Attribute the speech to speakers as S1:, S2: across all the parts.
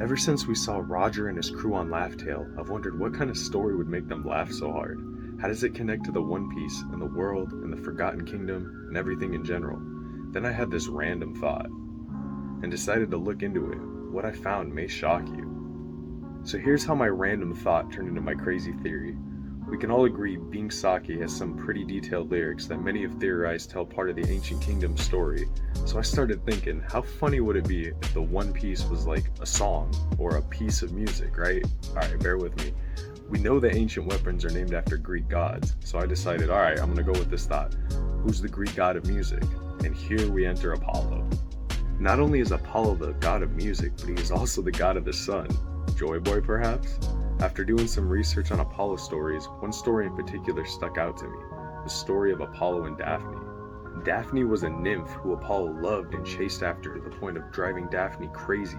S1: Ever since we saw Roger and his crew on Laugh Tale, I've wondered what kind of story would make them laugh so hard. How does it connect to the One Piece and the world and the Forgotten Kingdom and everything in general? Then I had this random thought and decided to look into it. What I found may shock you. So here's how my random thought turned into my crazy theory. We can all agree Being Sake has some pretty detailed lyrics that many have theorized tell part of the Ancient Kingdom story. So I started thinking, how funny would it be if the One Piece was like a song or a piece of music, right? Alright, bear with me. We know the ancient weapons are named after Greek gods, so I decided, alright, I'm gonna go with this thought. Who's the Greek god of music? And here we enter Apollo. Not only is Apollo the god of music, but he is also the god of the sun. Joy Boy, perhaps? After doing some research on Apollo stories, one story in particular stuck out to me, the story of Apollo and Daphne. Daphne was a nymph who Apollo loved and chased after to the point of driving Daphne crazy.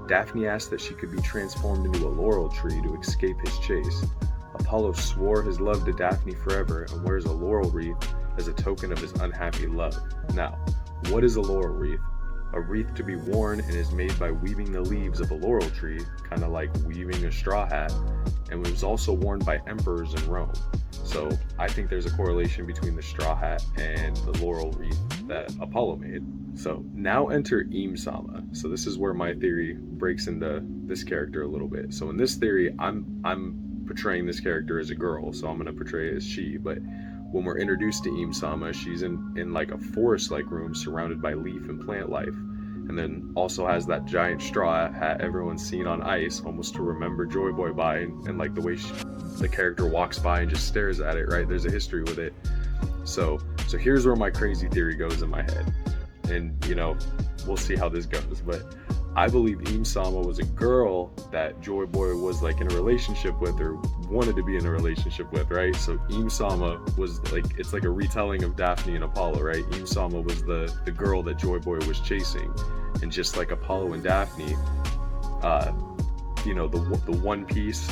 S1: Daphne asked that she could be transformed into a laurel tree to escape his chase. Apollo swore his love to Daphne forever and wears a laurel wreath as a token of his unhappy love. Now, what is a laurel wreath? A wreath to be worn and is made by weaving the leaves of a laurel tree, kind of like weaving a straw hat, and was also worn by emperors in Rome. So I think there's a correlation between the straw hat and the laurel wreath that Apollo made. So now enter Im-sama. So this is where my theory breaks into this character a little bit. So in this theory, I'm portraying this character as a girl, so I'm gonna portray it as she, but when we're introduced to Im-sama, she's in like a forest-like room surrounded by leaf and plant life, and then also has that giant straw hat everyone's seen on ice, almost to remember Joy Boy by, and like the way the character walks by and just stares at it, right? There's a history with it. So here's where my crazy theory goes in my head, and we'll see how this goes, but I believe Im-sama was a girl that Joy Boy was like in a relationship with or wanted to be in a relationship with, right? So Im-sama was like, it's like a retelling of Daphne and Apollo, right? Im-sama was the girl that Joy Boy was chasing. And just like Apollo and Daphne, the One Piece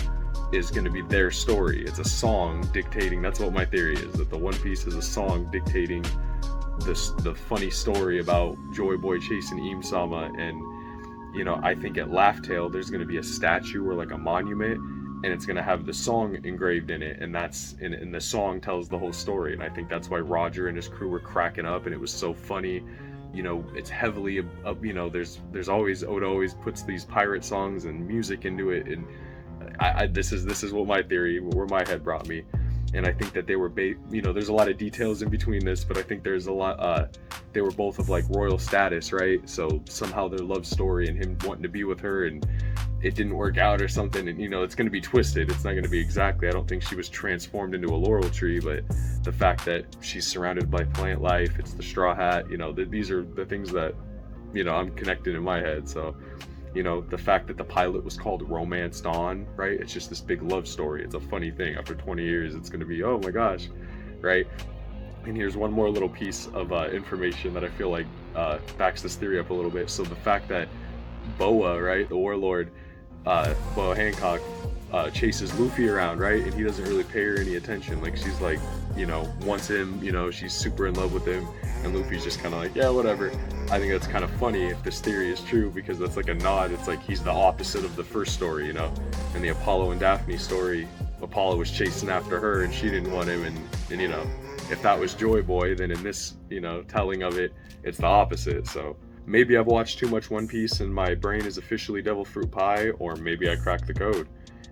S1: is going to be their story. It's a song dictating, that's what my theory is, that the One Piece is a song dictating the funny story about Joy Boy chasing Im-sama. And I think at Laugh Tale, there's going to be a statue or like a monument, and it's going to have the song engraved in it, and and the song tells the whole story. And I think that's why Roger and his crew were cracking up, and it was so funny. It's heavily there's always, Oda always puts these pirate songs and music into it, and this is what my theory, where my head brought me. And I think that they were there's a lot of details in between this, but I think there's a lot they were both of like royal status, right? So somehow their love story and him wanting to be with her, and it didn't work out or something, and it's going to be twisted. It's not going to be exactly, I don't think she was transformed into a laurel tree, but the fact that she's surrounded by plant life, it's the straw hat, these are the things that I'm connected in my head. So the fact that the pilot was called Romance Dawn, right? It's just this big love story. It's a funny thing. After 20 years, it's going to be, oh my gosh, right? And here's one more little piece of information that I feel like backs this theory up a little bit. So the fact that Boa, right, the warlord, Boa Hancock, chases Luffy around, right? And he doesn't really pay her any attention. Like, she's like, wants him, she's super in love with him. And Luffy's just kind of like, yeah, whatever. I think that's kind of funny if this theory is true, because that's like a nod. It's like he's the opposite of the first story, In the Apollo and Daphne story, Apollo was chasing after her and she didn't want him. And if that was Joy Boy, then in this, telling of it, it's the opposite. So maybe I've watched too much One Piece and my brain is officially devil fruit pie, or maybe I cracked the code.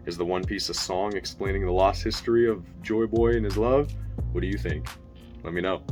S1: Is the One Piece a song explaining the lost history of Joy Boy and his love? What do you think? Let me know.